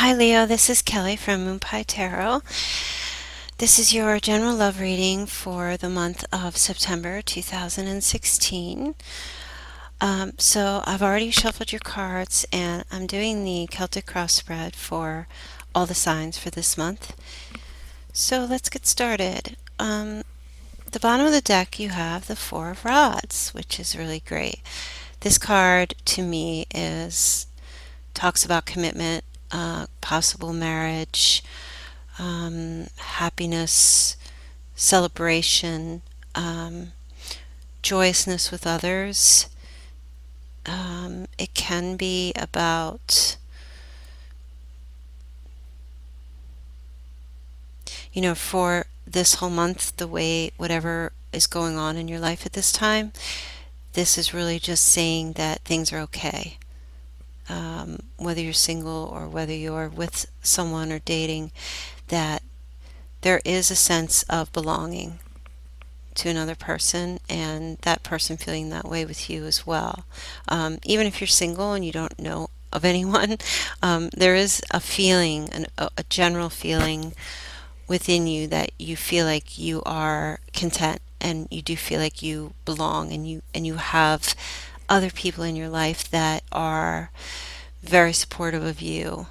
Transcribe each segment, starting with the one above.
Hi Leo, this is Kelly from Moonpietarot. This is your general love reading for the month of September 2016. So I've already shuffled your cards and I'm doing the Celtic cross spread for all the signs for this month. So let's get started. The bottom of the deck you have the Four of Rods, which is really great. This card to me is talks about commitment, possible marriage, happiness, celebration, joyousness with others. It can be about, for this whole month, the way whatever is going on in your life at this time, this is really just saying that things are okay. Whether you're single or whether you're with someone or dating, that there is a sense of belonging to another person and that person feeling that way with you as well. Even if you're single and you don't know of anyone, there is a feeling, a general feeling within you that you feel like you are content and you do feel like you belong and you have other people in your life that are very supportive of you.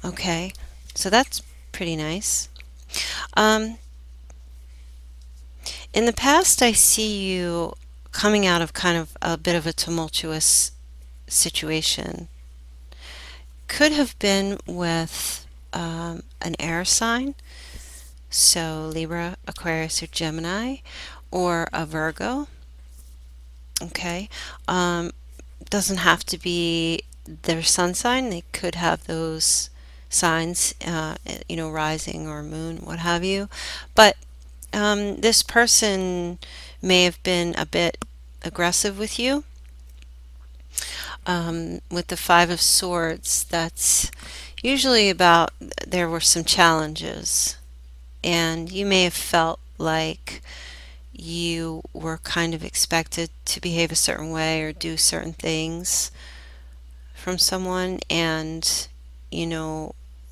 Okay, so that's pretty nice. Um, In the past, I see you coming out of kind of a bit of a tumultuous situation. Could have been with an air sign, so Libra, Aquarius, or Gemini, or a Virgo. Okay. Doesn't have to be their sun sign. They could have those signs, rising or moon, what have you. But this person may have been a bit aggressive with you. With the Five of Swords, that's usually about there were some challenges, and you may have felt like you were kind of expected to behave a certain way or do certain things from someone, and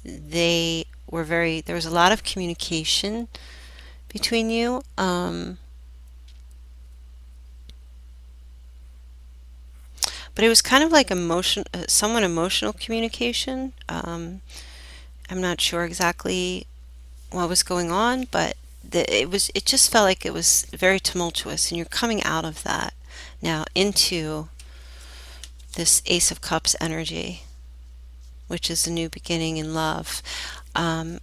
they were there was a lot of communication between you. But it was kind of like somewhat emotional communication. I'm not sure exactly what was going on, but it just felt like it was very tumultuous, and you're coming out of that now into this Ace of Cups energy, which is a new beginning in love. Um,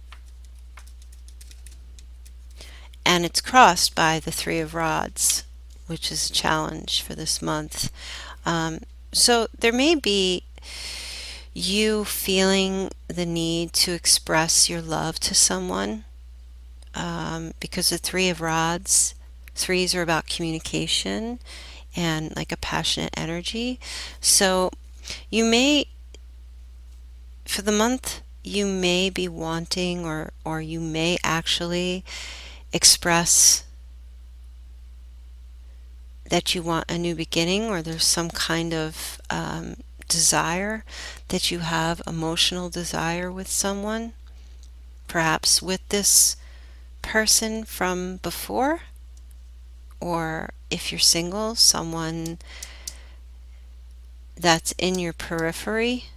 and it's crossed by the Three of Rods, which is a challenge for this month. So there may be you feeling the need to express your love to someone, because the Three of Rods, threes are about communication and like a passionate energy. So you may, for the month, you may be wanting or you may actually express that you want a new beginning, or there's some kind of desire that you have, emotional desire with someone, perhaps with this person from before, or if you're single, someone that's in your periphery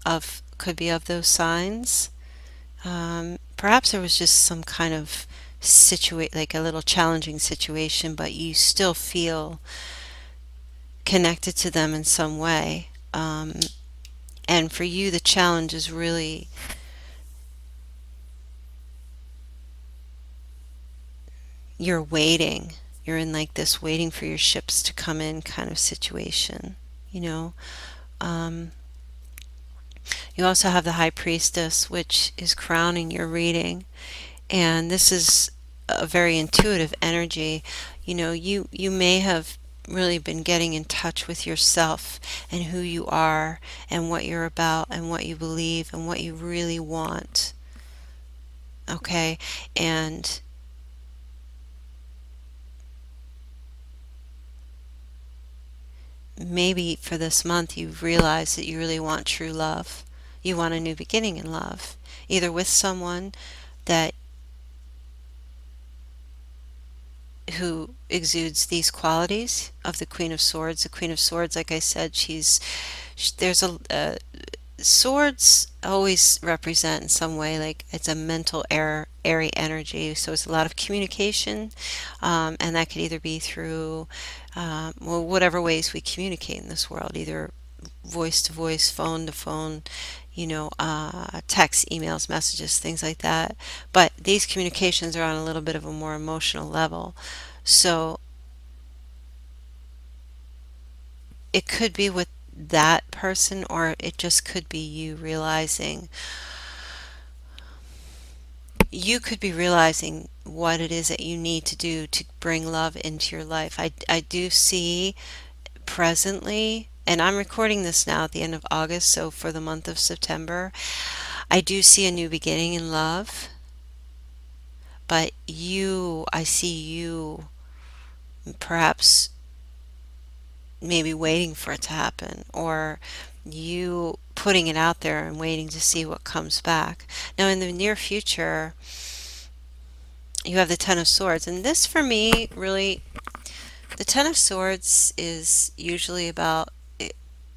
of could be of those signs. Perhaps there was just some kind of like a little challenging situation, but you still feel connected to them in some way. And for you, the challenge is really you're waiting. You're in like this waiting for your ships to come in kind of situation, you know. Um, you also have the High Priestess, which is crowning your reading. And this is a very intuitive energy. You may have really been getting in touch with yourself and who you are and what you're about and what you believe and what you really want. Okay? And maybe for this month you've realized that you really want true love. You want a new beginning in love, either with someone that who exudes these qualities of the Queen of Swords. The Queen of Swords, like I said, there's swords always represent in some way like it's a mental air airy energy, so it's a lot of communication, and that could either be through well, whatever ways we communicate in this world, either voice to voice, phone to phone, text, emails, messages, things like that. But these communications are on a little bit of a more emotional level. So it could be with that person, or it just could be you could be realizing what it is that you need to do to bring love into your life. I do see presently, and I'm recording this now at the end of August, so for the month of September, I do see a new beginning in love, but I see you perhaps maybe waiting for it to happen, or you putting it out there and waiting to see what comes back. Now, in the near future, you have the Ten of Swords, and this for me really, the Ten of Swords is usually about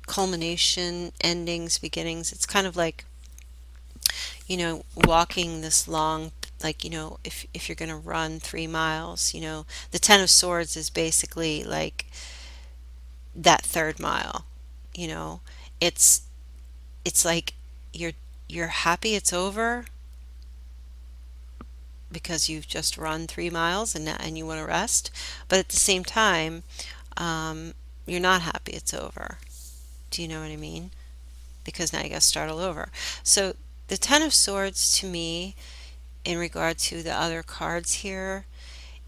culmination, endings, beginnings. It's kind of like, walking this long, like, if you're going to run 3 miles, the Ten of Swords is basically like that third mile, you know. It's it's like you're happy it's over because you've just run 3 miles and you want to rest, but at the same time, um, you're not happy it's over. Do you know what I mean? Because now you got to start all over. So the Ten of Swords to me, in regard to the other cards here,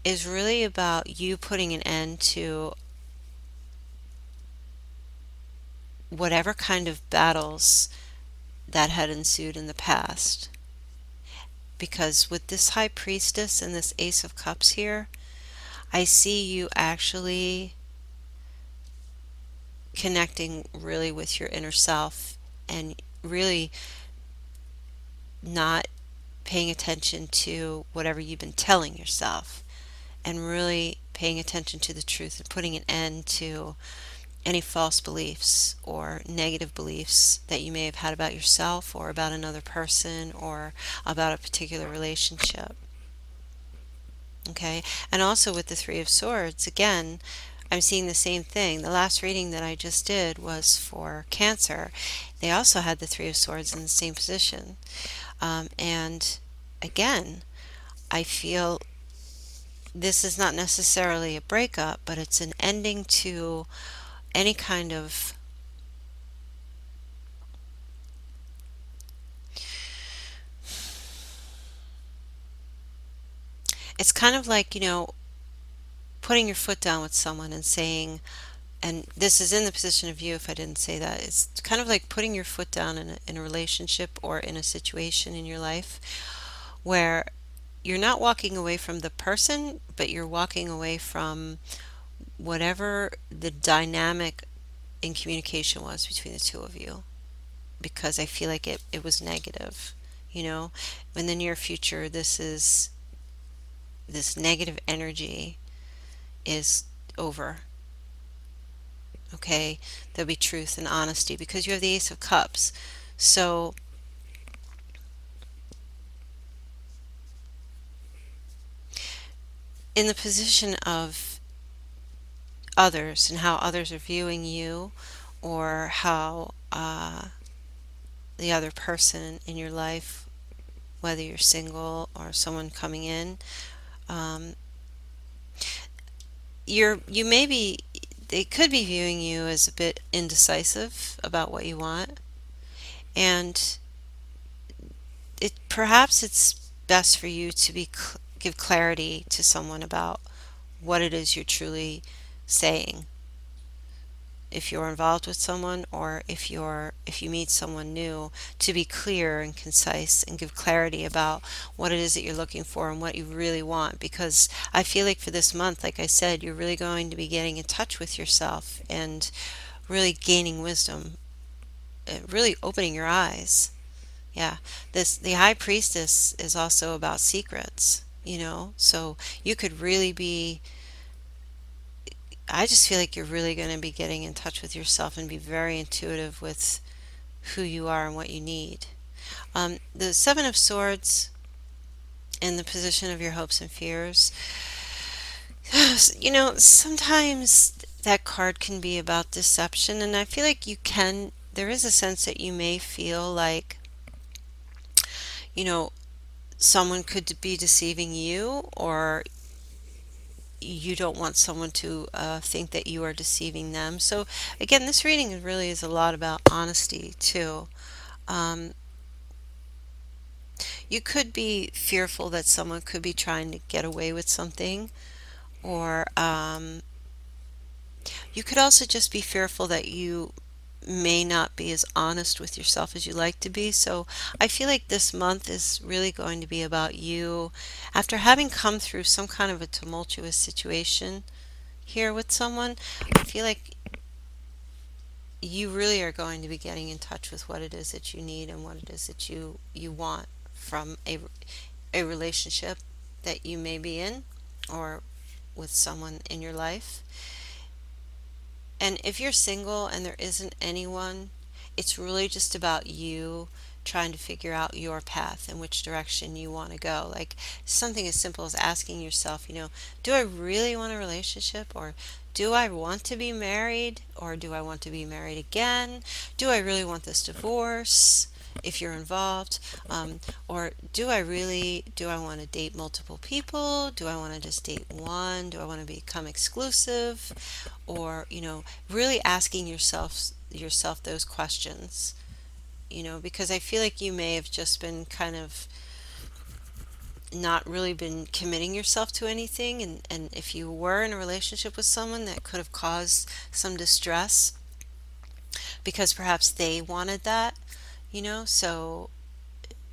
is really about you putting an end to whatever kind of battles that had ensued in the past. Because with this High Priestess and this Ace of Cups here, I see you actually connecting really with your inner self and really not paying attention to whatever you've been telling yourself, and really paying attention to the truth and putting an end to any false beliefs or negative beliefs that you may have had about yourself or about another person or about a particular relationship. Okay? And also with the Three of Swords, again, I'm seeing the same thing. The last reading that I just did was for Cancer. They also had the Three of Swords in the same position. And again, I feel this is not necessarily a breakup, but it's an ending to any kind of it's kind of like, putting your foot down with someone and saying, and this is in the position of you if I didn't say that, it's kind of like putting your foot down in a relationship or in a situation in your life where you're not walking away from the person, but you're walking away from whatever the dynamic in communication was between the two of you, because I feel like it was negative. In the near future, this negative energy is over. Okay, there'll be truth and honesty because you have the Ace of Cups. So in the position of others and how others are viewing you, or how the other person in your life, whether you're single or someone coming in, um, you may be they could be viewing you as a bit indecisive about what you want, and perhaps it's best for you to give clarity to someone about what it is you're truly saying, if you're involved with someone, or if you meet someone new, to be clear and concise and give clarity about what it is that you're looking for and what you really want, because I feel like for this month, like I said, you're really going to be getting in touch with yourself and really gaining wisdom really opening your eyes. Yeah, this the high priestess is also about secrets, so you could really be. I just feel like you're really going to be getting in touch with yourself and be very intuitive with who you are and what you need. The Seven of Swords in the position of your hopes and fears. Sometimes that card can be about deception, and I feel like there is a sense that you may feel like, you know, someone could be deceiving you, or you don't want someone to think that you are deceiving them. So, again, this reading really is a lot about honesty, too. Um, you could be fearful that someone could be trying to get away with something, or you could also just be fearful that you may not be as honest with yourself as you like to be. So I feel like this month is really going to be about you after having come through some kind of a tumultuous situation here with someone. I feel like you really are going to be getting in touch with what it is that you need and what it is that you want from a relationship that you may be in, or with someone in your life. And if you're single and there isn't anyone, it's really just about you trying to figure out your path and which direction you want to go. Like something as simple as asking yourself, do I really want a relationship? Or do I want to be married? Or do I want to be married again? Do I really want this divorce? If you're involved, or do I want to date multiple people? Do I want to just date one? Do I want to become exclusive? Or really asking yourself those questions, because I feel like you may have just been kind of not really been committing yourself to anything, and if you were in a relationship with someone, that could have caused some distress because perhaps they wanted that, so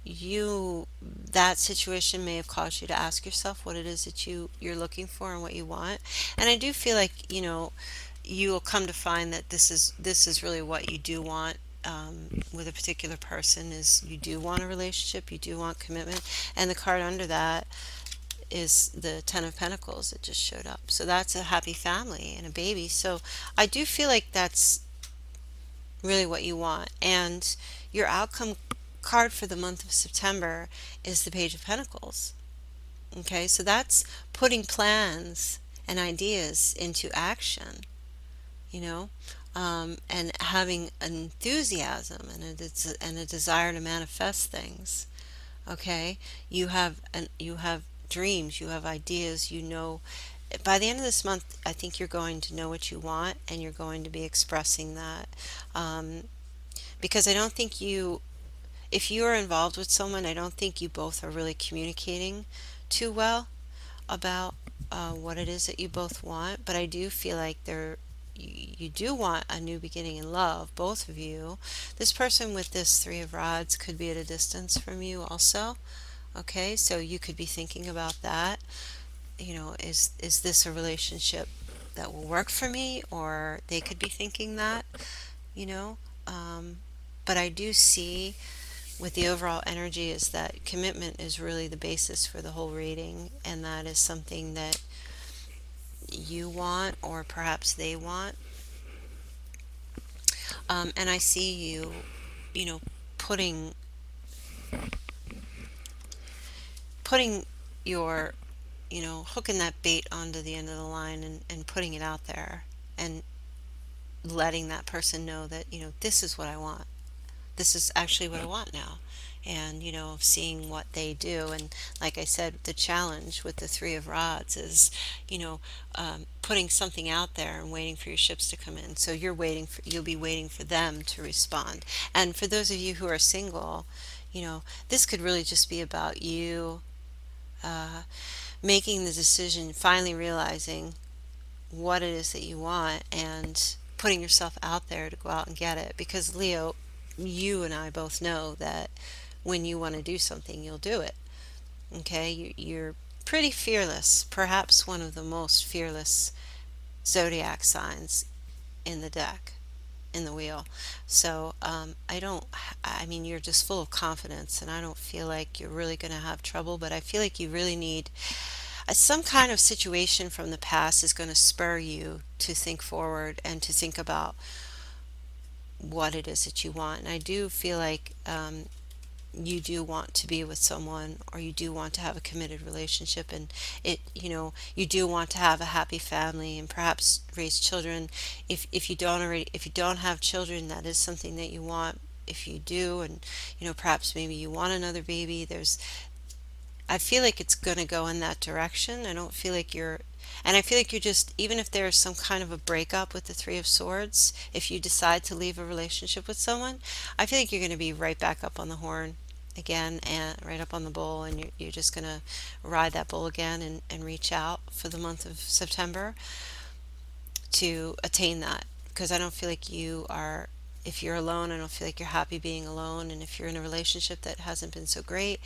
that situation may have caused you to ask yourself what it is that you're looking for and what you want. And I do feel like you will come to find that this is really what you do want, with a particular person. Is you do want a relationship, you do want commitment. And the card under that is the Ten of Pentacles that just showed up, so that's a happy family and a baby. So I do feel like that's really what you want. And your outcome card for the month of September is the Page of Pentacles. Okay, so that's putting plans and ideas into action, you know, and having enthusiasm and a desire to manifest things. Okay, you have dreams, you have ideas, by the end of this month, I think you're going to know what you want, and you're going to be expressing that. Um, because I don't think if you are involved with someone, I don't think you both are really communicating too well about what it is that you both want. But I do feel like you do want a new beginning in love, both of you. This person with this Three of Rods could be at a distance from you also. Okay, so you could be thinking about that. Is this a relationship that will work for me? Or they could be thinking that, you know. Um, but I do see with the overall energy is that commitment is really the basis for the whole reading, and that is something that you want, or perhaps they want. And I see you know, putting putting your, hooking that bait onto the end of the line, and putting it out there, and letting that person know that, this is what I want. This is actually what I want now. And, seeing what they do. And like I said, the challenge with the Three of Rods is, putting something out there and waiting for your ships to come in. So you'll be waiting for them to respond. And for those of you who are single, this could really just be about you uh, making the decision, finally realizing what it is that you want, and putting yourself out there to go out and get it. Because Leo, you and I both know that when you want to do something, you'll do it. Okay, you're pretty fearless, perhaps one of the most fearless zodiac signs in the deck. in the wheel. So I don't, I mean, you're just full of confidence, and I don't feel like you're really going to have trouble, but I feel like you really need some kind of situation from the past is going to spur you to think forward and to think about what it is that you want. And I do feel like you do want to be with someone, or you do want to have a committed relationship, and you do want to have a happy family and perhaps raise children. If you don't have children, that is something that you want. If you do, and perhaps maybe you want another baby, I feel like it's going to go in that direction. I don't feel like you're, and I feel like you're just, even if there's some kind of a breakup with the Three of Swords, if you decide to leave a relationship with someone, I feel like you're going to be right back up on the horn again, and right up on the bull, and you're just going to ride that bull again, and reach out for the month of September to attain that. Because I don't feel like you are, if you're alone, I don't feel like you're happy being alone. And if you're in a relationship that hasn't been so great,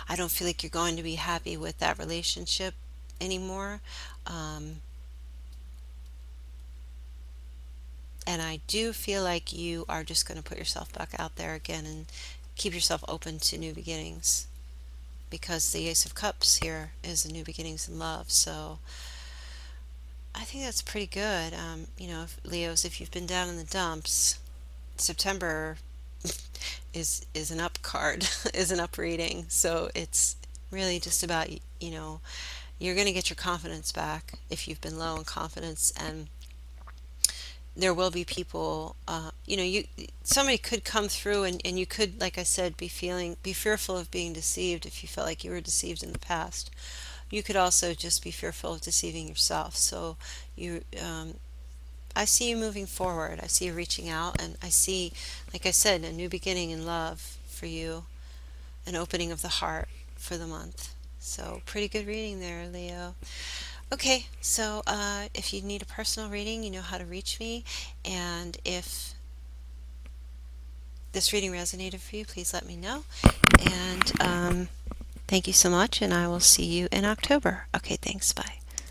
I don't feel like you're going to be happy with that relationship anymore. Um, and I do feel like you are just going to put yourself back out there again and keep yourself open to new beginnings, because the Ace of Cups here is the new beginnings in love. So I think that's pretty good. If, Leos, if you've been down in the dumps, September is an up card, is an up reading. So it's really just about, you're going to get your confidence back if you've been low in confidence. And there will be people, somebody could come through, and you could, like I said, be fearful of being deceived if you felt like you were deceived in the past. You could also just be fearful of deceiving yourself. So you, I see you moving forward. I see you reaching out, and I see, like I said, a new beginning in love for you, an opening of the heart for the month. So pretty good reading there, Leo. Okay, so if you need a personal reading, you know how to reach me. And if this reading resonated for you, please let me know. And thank you so much, and I will see you in October. Okay, thanks. Bye.